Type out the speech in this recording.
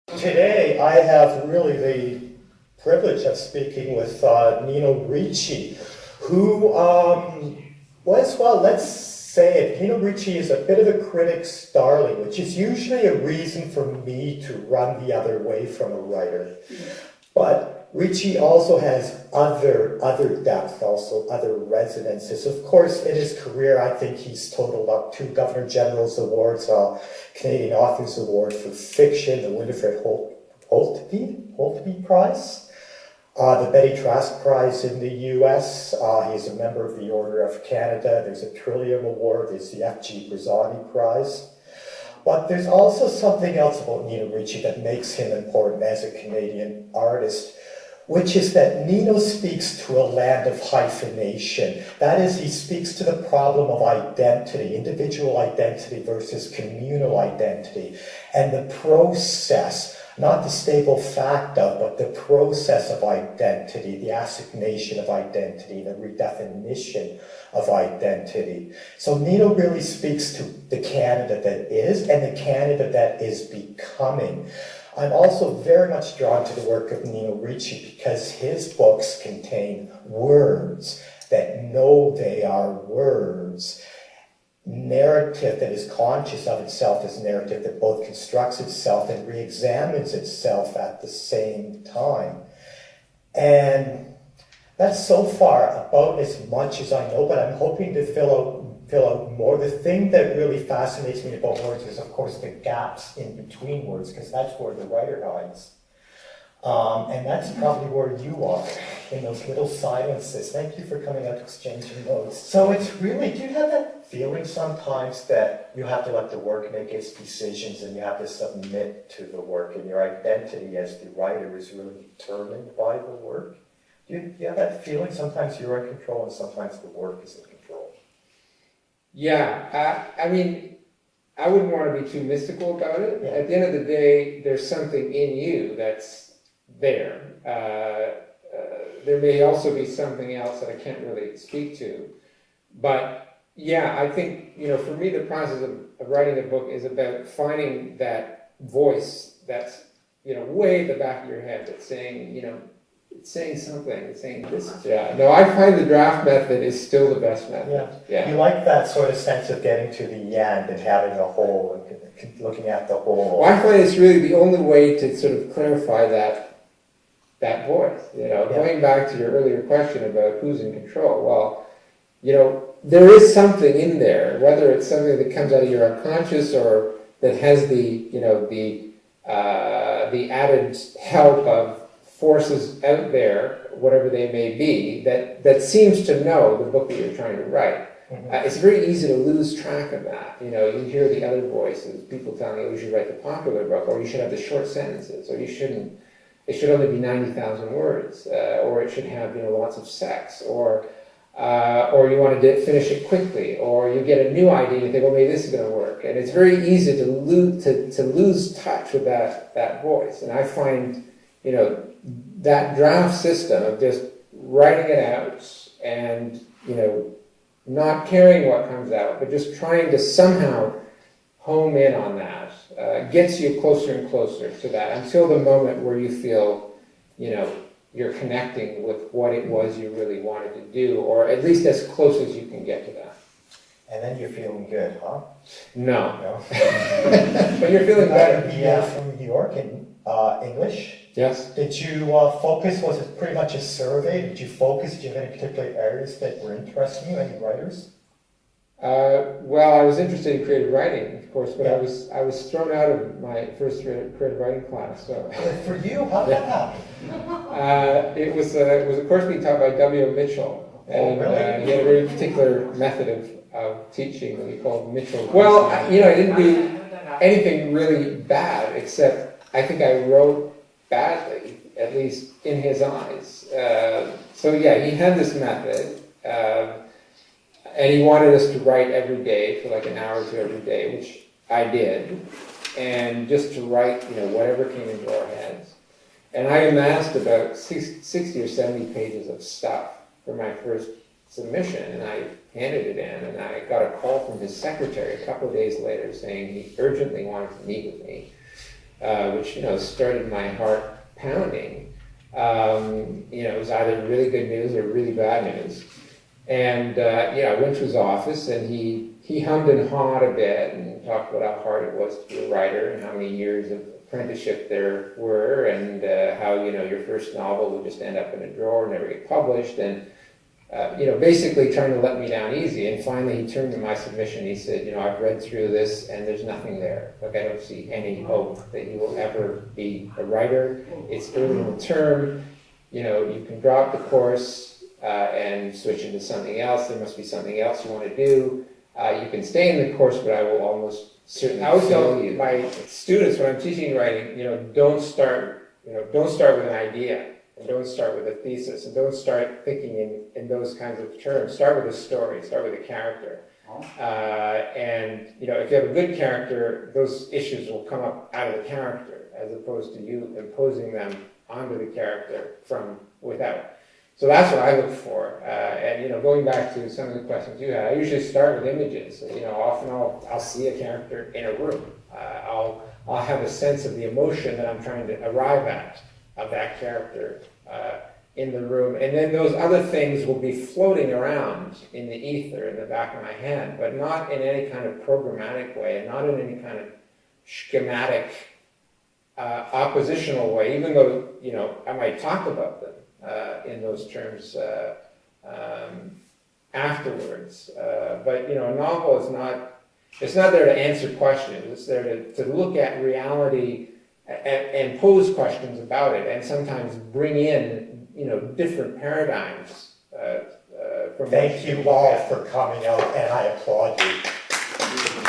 Today, I have really the privilege of speaking with Nino Ricci, who was, well, let's say it, Nino Ricci is a bit of a critic's darling, which is usually a reason for me to run the other way from a writer. But Ricci also has other depth, also other resonances. Of course, in his career, I think he's totaled up 2 Governor General's Awards, Canadian Authors Award for Fiction, the Winifred Holtby Prize, the Betty Trask Prize in the US. He's a member of the Order of Canada. There's a Trillium Award. There's the F.G. Brazotti Prize. But there's also something else about Nino Ricci that makes him important as a Canadian artist, which is that Nino speaks to a land of hyphenation. That is, he speaks to the problem of identity, individual identity versus communal identity, and the process, not the stable fact of, but the process of identity, the assignation of identity, the redefinition of identity. So Nino really speaks to the Canada that is and the Canada that is becoming. I'm also very much drawn to the work of Nino Ricci because his books contain words that know they are words. Narrative that is conscious of itself as narrative that both constructs itself and re-examines itself at the same time. And that's so far about as much as I know, but I'm hoping to fill out more. The thing that really fascinates me about words is, of course, the gaps in between words, because that's where the writer hides. And that's probably where you are, in those little silences. Thank you for coming out to exchanging notes. So it's really, do you have that feeling sometimes that you have to let the work make its decisions and you have to submit to the work and your identity as the writer is really determined by the work? Do you have that feeling sometimes you're in control and sometimes the work is in control? Yeah, I mean, I wouldn't want to be too mystical about it. Yeah. At the end of the day, there's something in you that's there. There may also be something else that I can't really speak to. But yeah, I think, for me, the process of writing a book is about finding that voice that's, way at the back of your head that's saying, it's saying something, it's saying this. Yeah, no, I find the draft method is still the best method. Yeah. You like that sort of sense of getting to the end and having a whole, and looking at the whole. Well, I find it's really the only way to sort of clarify that voice. Going back to your earlier question about who's in control. Well, there is something in there, whether it's something that comes out of your unconscious or that has the added help of forces out there, whatever they may be, that seems to know the book that you're trying to write. Mm-hmm. It's very easy to lose track of that. You hear the other voices, people telling you should write the popular book, or you should have the short sentences, or you shouldn't. It should only be 90,000 words, or it should have lots of sex, or you want to finish it quickly, or you get a new idea and you think, well, maybe this is going to work. And it's very easy to lose touch with that voice. And I find that draft system of just writing it out and not caring what comes out, but just trying to somehow home in on that gets you closer and closer to that until the moment where you feel you're connecting with what it was you really wanted to do, or at least as close as you can get to that. And then you're feeling good, huh? No. But you're feeling better. Yeah, from New York in English. Yes. Did you focus, was it pretty much a survey? Did you focus, did you have any particular areas that were interesting you, any writers? Well, I was interested in creative writing, of course, but I was thrown out of my first creative writing class. So for you, how did that happen? It was a course being taught by W. Mitchell, and really? He had a very particular method of teaching that we called Mitchell. Well, I didn't do anything really bad, except I think I wrote badly, at least in his eyes. So yeah, he had this method. And he wanted us to write every day for like an hour or two every day, which I did, and just to write, whatever came into our heads. And I amassed about 60 or 70 pages of stuff for my first submission, and I handed it in, and I got a call from his secretary a couple of days later saying he urgently wanted to meet with me. which, started my heart pounding. It was either really good news or really bad news. And, I went to his office, and he hummed and hawed a bit and talked about how hard it was to be a writer and how many years of apprenticeship there were, and how, your first novel would just end up in a drawer and never get published, and, basically trying to let me down easy. And finally he turned to my submission. He said, I've read through this and there's nothing there. Like, I don't see any hope that you will ever be a writer. It's early in the term. You can drop the course and switch into something else. There must be something else you want to do. You can stay in the course, but I will almost certainly I always tell you. my students when I'm teaching writing, don't start with an idea, and don't start with a thesis, and don't start thinking in those kinds of terms. Start with a story, start with a character. And if you have a good character, those issues will come up out of the character, as opposed to you imposing them onto the character from without. So that's what I look for. And going back to some of the questions you had, I usually start with images. Often I'll see a character in a room. I'll have a sense of the emotion that I'm trying to arrive at of that character in the room. And then those other things will be floating around in the ether in the back of my head, but not in any kind of programmatic way, and not in any kind of schematic oppositional way, even though, I might talk about them in those terms afterwards. But, a novel is it's not there to answer questions. It's there to look at reality and pose questions about it, and sometimes bring in, different paradigms. Thank you all for coming out, and I applaud you.